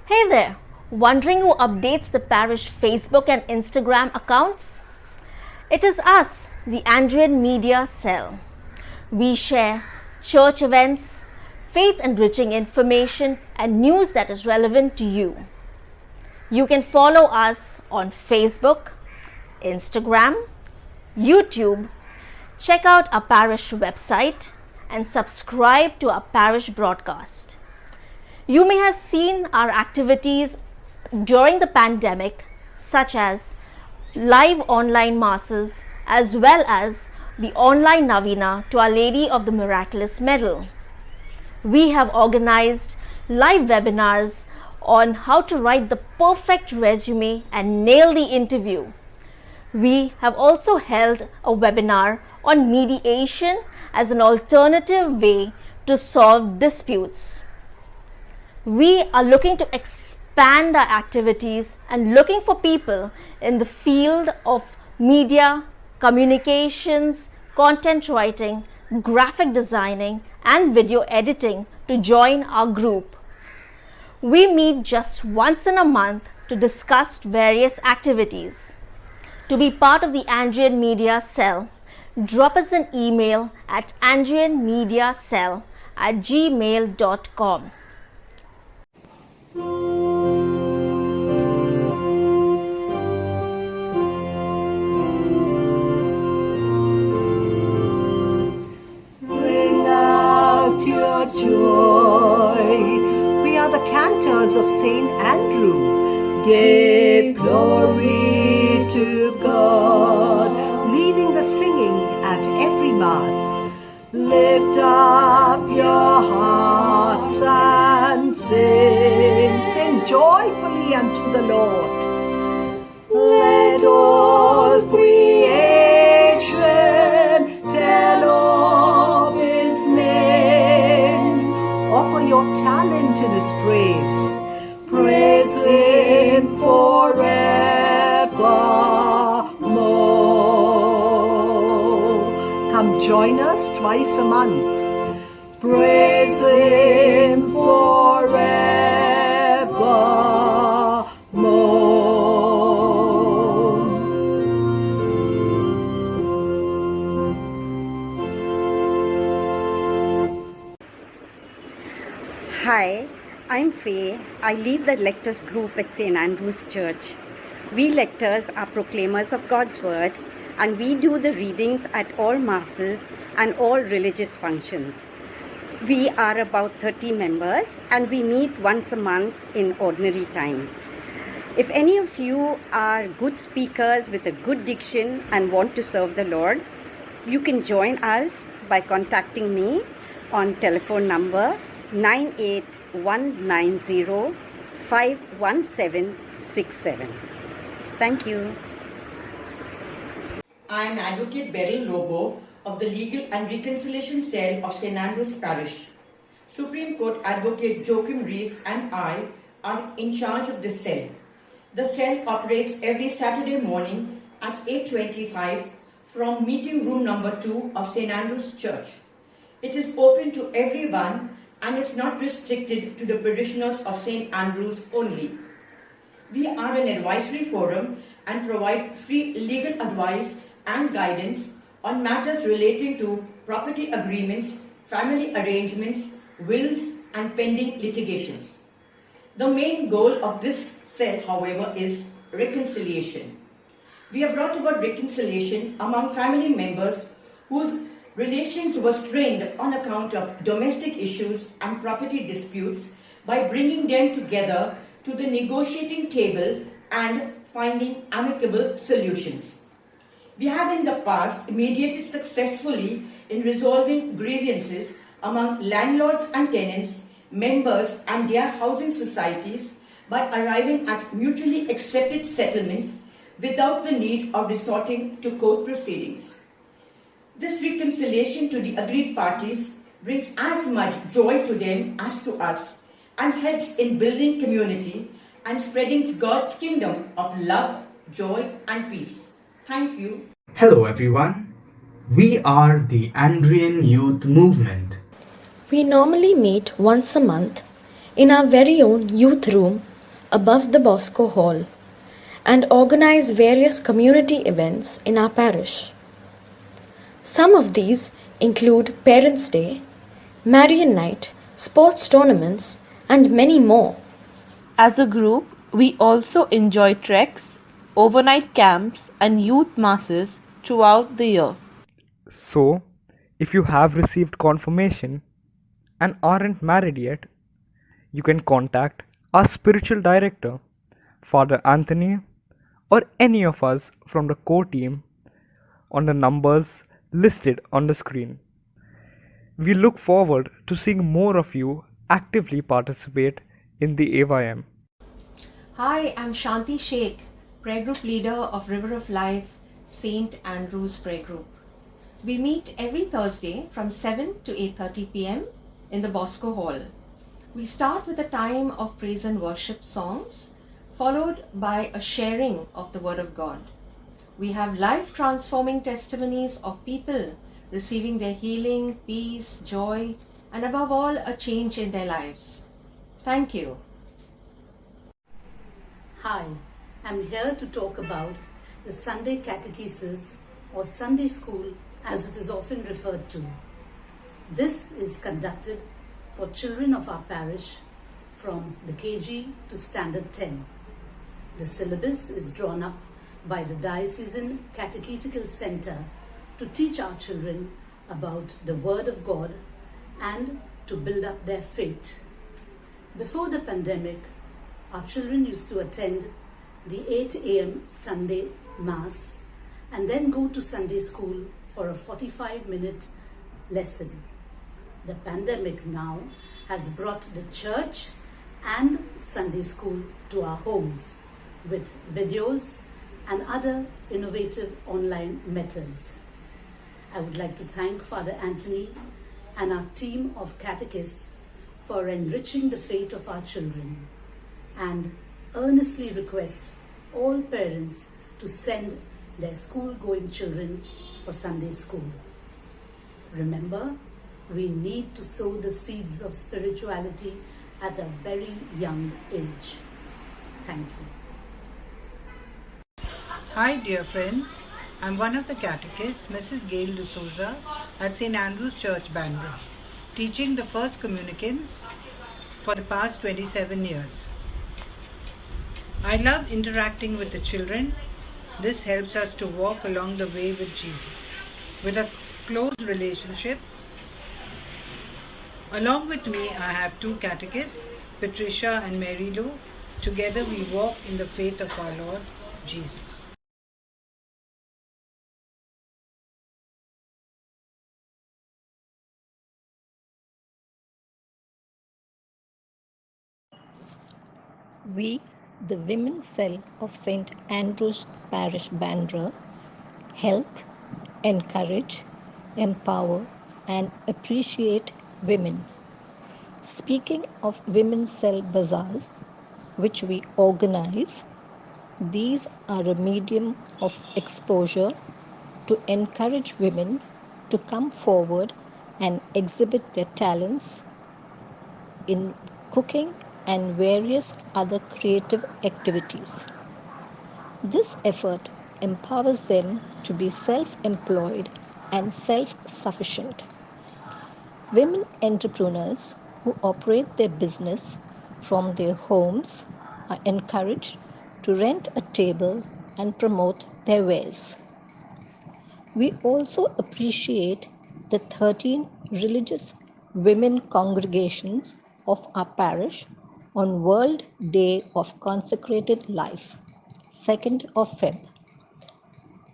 Hey there, wondering who updates the parish Facebook and Instagram accounts? It is us, the Andrian Media Cell. We share church events, faith enriching information, and news that is relevant to you. You can follow us on Facebook, Instagram, YouTube, check out our parish website, and subscribe to our parish broadcast. You may have seen our activities during the pandemic, such as live online masses as well as the online Novena to Our Lady of the Miraculous Medal. We have organized live webinars on how to write the perfect resume and nail the interview. We have also held a webinar on mediation as an alternative way to solve disputes. We are looking to expand our activities and looking for people in the field of media, communications, content writing, graphic designing, and video editing to join our group. We meet just once in a month to discuss various activities. To be part of the Andrian Media Cell, drop us an email at andrianmediacell@gmail.com. Bring out your joy. We are the cantors of St. Andrew. Give glory to God, leading the singing at every Mass. Lift up your hearts and sing joyfully unto the Lord. Let all creation tell of His name. Offer your talent in His praise. Praise Him forevermore. Come join us twice a month. Praise Him forevermore. Hi, I'm Faye. I lead the lectors group at St. Andrew's Church. We lectors are proclaimers of God's Word, and we do the readings at all Masses and all religious functions. We are about 30 members and we meet once a month in ordinary times. If any of you are good speakers with a good diction and want to serve the Lord, you can join us by contacting me on telephone number 98190-51767. Thank you. I am Advocate Beryl Lobo of the Legal and Reconciliation Cell of St. Andrew's Parish. Supreme Court Advocate Joachim Rees and I are in charge of this cell. The cell operates every Saturday morning at 8:25 from meeting room number 2 of St. Andrew's Church. It is open to everyone and is not restricted to the parishioners of St. Andrew's only. We are an advisory forum and provide free legal advice and guidance on matters relating to property agreements, family arrangements, wills, and pending litigations. The main goal of this cell, however, is reconciliation. We have brought about reconciliation among family members whose relations were strained on account of domestic issues and property disputes by bringing them together to the negotiating table and finding amicable solutions. We have in the past mediated successfully in resolving grievances among landlords and tenants, members and their housing societies by arriving at mutually accepted settlements without the need of resorting to court proceedings. This reconciliation to the agreed parties brings as much joy to them as to us and helps in building community and spreading God's kingdom of love, joy and peace. Thank you. Hello everyone. We are the Andrian Youth Movement. We normally meet once a month in our very own youth room above the Bosco Hall and organize various community events in our parish. Some of these include Parents' Day, Marian Night, sports tournaments, and many more. As a group, we also enjoy treks, overnight camps, and youth masses throughout the year. So, if you have received confirmation and aren't married yet, you can contact our spiritual director, Father Anthony, or any of us from the core team on the numbers listed on the screen. We look forward to seeing more of you actively participate in the AYM. Hi, I'm Shanti Sheikh, prayer group leader of River of Life, St. Andrew's Prayer Group. We meet every Thursday from 7 to 8:30 p.m. in the Bosco Hall. We start with a time of praise and worship songs, followed by a sharing of the Word of God. We have life transforming testimonies of people receiving their healing, peace, joy, and above all, a change in their lives. Thank you. Hi, I'm here to talk about the Sunday Catechesis or Sunday School as it is often referred to. This is conducted for children of our parish from the KG to Standard 10. The syllabus is drawn up by the Diocesan Catechetical Center to teach our children about the Word of God and to build up their faith. Before the pandemic, our children used to attend the 8 a.m. Sunday Mass and then go to Sunday school for a 45-minute lesson. The pandemic now has brought the church and Sunday school to our homes with videos and other innovative online methods. I would like to thank Father Anthony and our team of catechists for enriching the faith of our children and earnestly request all parents to send their school-going children for Sunday school. Remember, we need to sow the seeds of spirituality at a very young age. Thank you. Hi dear friends, I'm one of the catechists, Mrs. Gail D'Souza at St. Andrew's Church, Bandra, teaching the first communicants for the past 27 years. I love interacting with the children. This helps us to walk along the way with Jesus, with a close relationship. Along with me, I have two catechists, Patricia and Mary Lou. Together we walk in the faith of our Lord Jesus. We, the Women's Cell of St. Andrew's Parish, Bandra, help, encourage, empower, and appreciate women. Speaking of Women's Cell Bazaars, which we organize, these are a medium of exposure to encourage women to come forward and exhibit their talents in cooking and various other creative activities. This effort empowers them to be self-employed and self-sufficient. Women entrepreneurs who operate their business from their homes are encouraged to rent a table and promote their wares. We also appreciate the 13 religious women congregations of our parish on World Day of Consecrated Life, 2nd of Feb,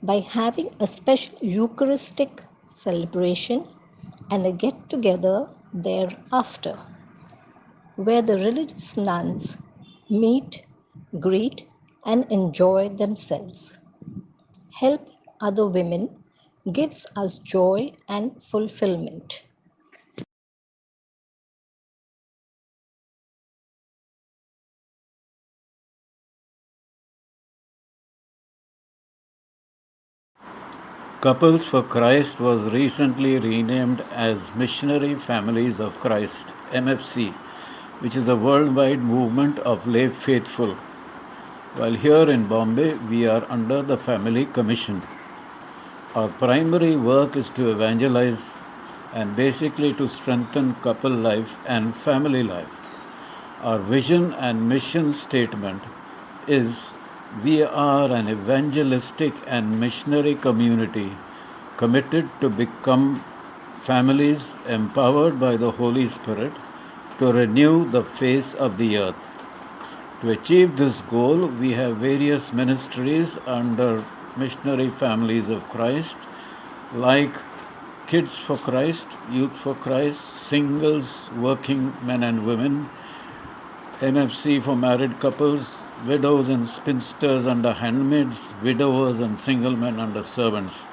by having a special Eucharistic celebration and a get-together thereafter, where the religious nuns meet, greet, and enjoy themselves. Helping other women gives us joy and fulfillment. Couples for Christ was recently renamed as Missionary Families of Christ, MFC, which is a worldwide movement of lay faithful. While here in Bombay, we are under the Family Commission. Our primary work is to evangelize and basically to strengthen couple life and family life. Our vision and mission statement is we are an evangelistic and missionary community committed to become families empowered by the Holy Spirit to renew the face of the earth. To achieve this goal, we have various ministries under Missionary Families of Christ, like Kids for Christ, Youth for Christ, Singles, Working Men and Women, MFC for married couples, widows and spinsters under handmaids, widowers and single men under servants.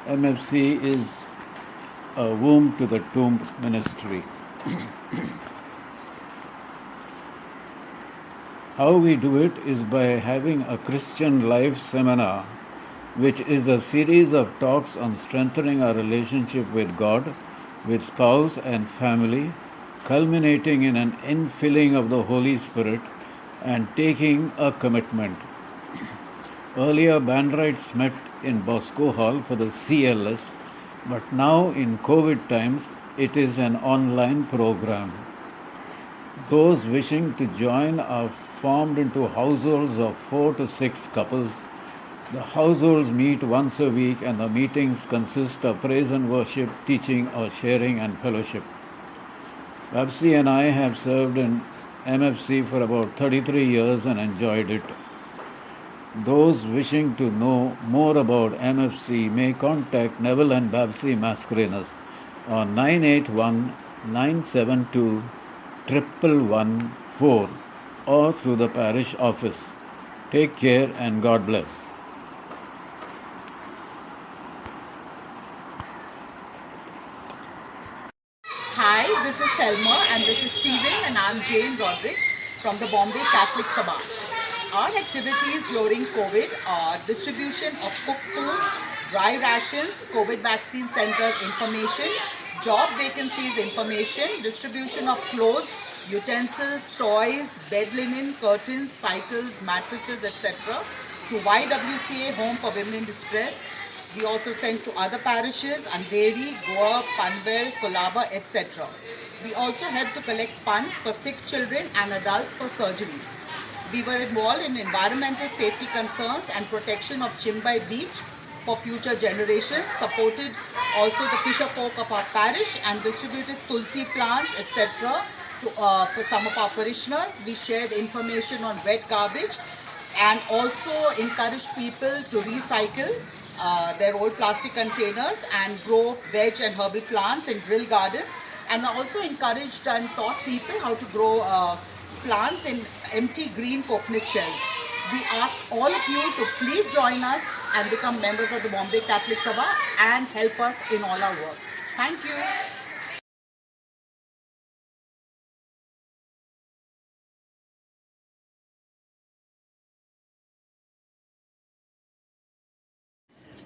MFC is a womb to the tomb ministry. How we do it is by having a Christian Life seminar, which is a series of talks on strengthening our relationship with God, with spouse and family, culminating in an infilling of the Holy Spirit and taking a commitment. Earlier, Bandrites met in Bosco Hall for the CLS, but now in COVID times, it is an online program. Those wishing to join are formed into households of 4 to 6 couples. The households meet once a week and the meetings consist of praise and worship, teaching or sharing and fellowship. Babsi and I have served in MFC for about 33 years and enjoyed it. Those wishing to know more about MFC may contact Neville and Babsi Mascarenas on 981-972-1114 or through the parish office. Take care and God bless. Hi, this is Thelma and this is Stephen and I'm Jane Rodrigues from the Bombay Catholic Sabha. Our activities during COVID are distribution of cooked food, dry rations, COVID vaccine centers information, job vacancies information, distribution of clothes, utensils, toys, bed linen, curtains, cycles, mattresses, etc. to YWCA Home for Women in Distress. We also send to other parishes, Andheri, Goa, Panvel, Kolaba, etc. We also help to collect funds for sick children and adults for surgeries. We were involved in environmental safety concerns and protection of Chimbai Beach for future generations, supported also the fisher folk of our parish and distributed tulsi plants, etc. to for some of our parishioners. We shared information on wet garbage and also encouraged people to recycle their old plastic containers and grow veg and herbal plants in drill gardens, and also encouraged and taught people how to grow plants in empty green coconut shells. We ask all of you to please join us and become members of the Bombay Catholic Sabha and help us in all our work. Thank you.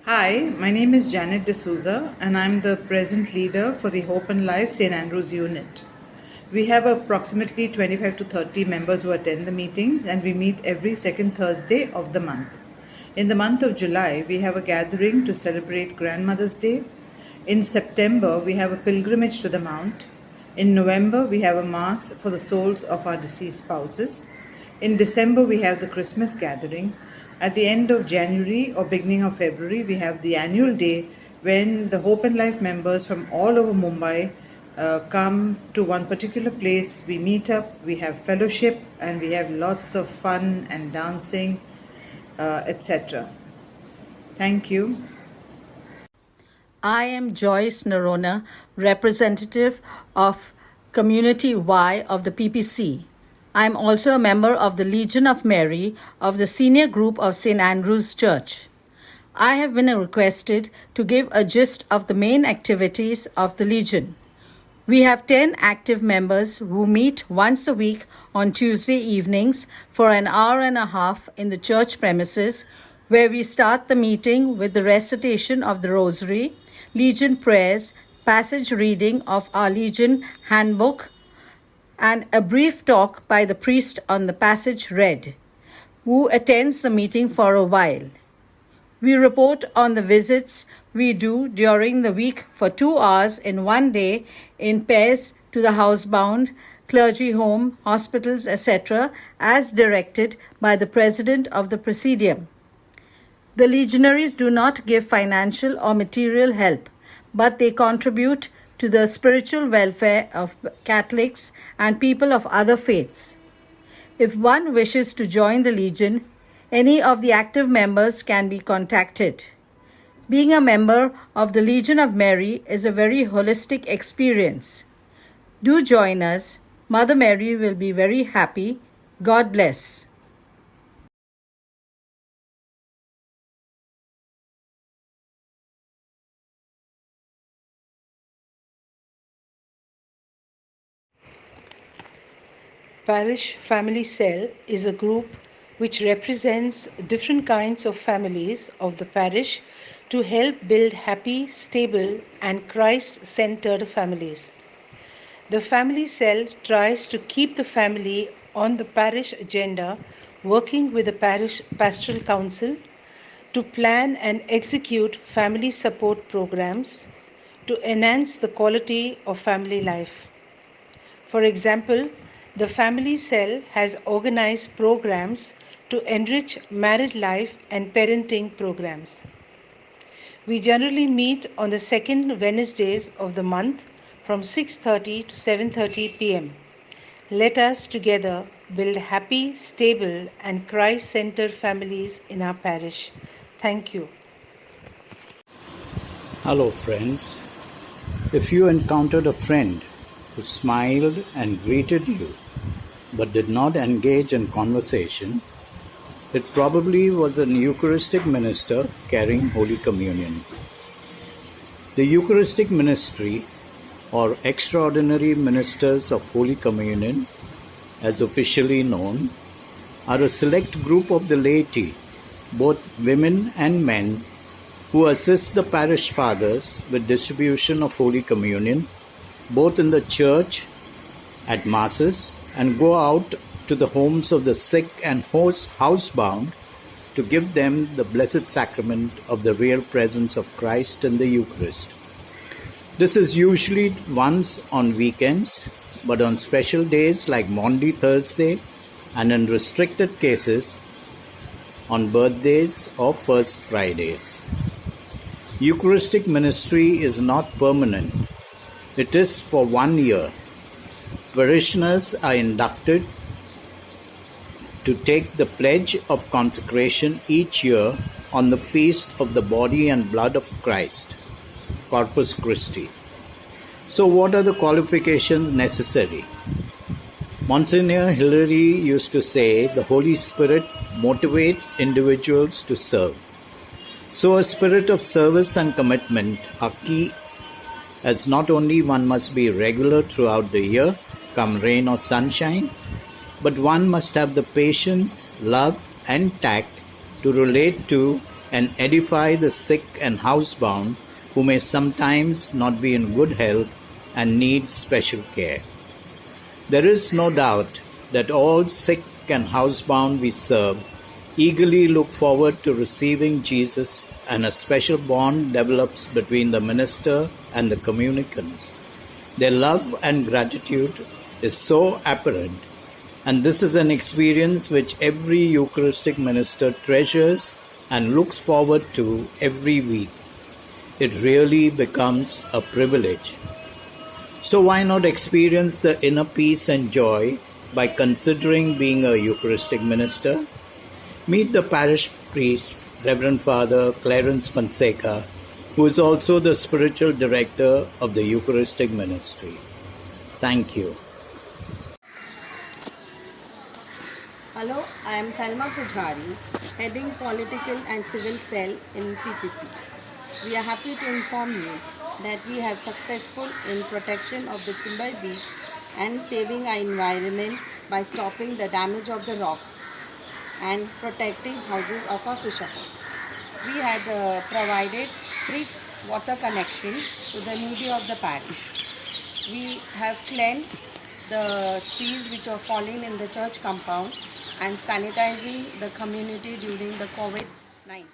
Hi, my name is Janet D'Souza and I'm the present leader for the Hope and Life St. Andrews unit. We have approximately 25 to 30 members who attend the meetings and we meet every second Thursday of the month. In the month of July, we have a gathering to celebrate Grandmother's Day. In September, we have a pilgrimage to the Mount. In November, we have a Mass for the souls of our deceased spouses. In December, we have the Christmas gathering. At the end of January or beginning of February, we have the annual day when the Hope and Life members from all over Mumbai come to one particular place. We meet up, we have fellowship, and we have lots of fun and dancing, etc. Thank you. I am Joyce Narona, representative of Community Y of the PPC. I am also a member of the Legion of Mary of the senior group of St. Andrew's Church. I have been requested to give a gist of the main activities of the Legion. We have 10 active members who meet once a week on Tuesday evenings for an hour and a half in the church premises, where we start the meeting with the recitation of the Rosary, Legion prayers, passage reading of our Legion handbook, and a brief talk by the priest on the passage read, who attends the meeting for a while. We report on the visits we do during the week for 2 hours in one day in pairs to the housebound, clergy home, hospitals, etc., as directed by the president of the Presidium. The legionaries do not give financial or material help, but they contribute to the spiritual welfare of Catholics and people of other faiths. If one wishes to join the Legion, any of the active members can be contacted. Being a member of the Legion of Mary is a very holistic experience. Do join us. Mother Mary will be very happy. God bless. Parish Family Cell is a group which represents different kinds of families of the parish to help build happy, stable, and Christ-centered families. The Family Cell tries to keep the family on the parish agenda, working with the parish pastoral council to plan and execute family support programs to enhance the quality of family life. For example, the Family Cell has organized programs to enrich married life and parenting programs. We generally meet on the second Wednesdays of the month from 6:30 to 7:30 p.m. Let us together build happy, stable, and Christ-centered families in our parish. Thank you. Hello, friends. If you encountered a friend who smiled and greeted you but did not engage in conversation, it probably was an Eucharistic minister carrying Holy Communion. The Eucharistic ministry, or Extraordinary Ministers of Holy Communion, as officially known, are a select group of the laity, both women and men, who assist the parish fathers with distribution of Holy Communion, both in the church, at masses, and go out to the homes of the sick and housebound to give them the blessed sacrament of the real presence of Christ in the Eucharist. This is usually once on weekends, but on special days like Maundy Thursday and in restricted cases on birthdays or First Fridays. Eucharistic ministry is not permanent. It is for 1 year. Parishioners are inducted to take the pledge of consecration each year on the feast of the body and blood of Christ, Corpus Christi. So what are the qualifications necessary? Monsignor Hilary used to say the Holy Spirit motivates individuals to serve. So a spirit of service and commitment are key, as not only one must be regular throughout the year, come rain or sunshine, but one must have the patience, love, and tact to relate to and edify the sick and housebound who may sometimes not be in good health and need special care. There is no doubt that all sick and housebound we serve eagerly look forward to receiving Jesus, and a special bond develops between the minister and the communicants. Their love and gratitude is so apparent, and this is an experience which every Eucharistic minister treasures and looks forward to every week. It really becomes a privilege. So why not experience the inner peace and joy by considering being a Eucharistic minister? Meet the parish priest, Reverend Father Clarence Fonseca, who is also the spiritual director of the Eucharistic ministry. Thank you. Hello, I am Thelma Pujari, heading Political and Civil Cell in PPC. We are happy to inform you that we have successful in protection of the Chimbai beach and saving our environment by stopping the damage of the rocks and protecting houses of our fisherfolk. We had provided free water connection to the needy of the parish. We have cleaned the trees which are falling in the church compound and sanitizing the community during the COVID-19.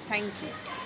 Thank you.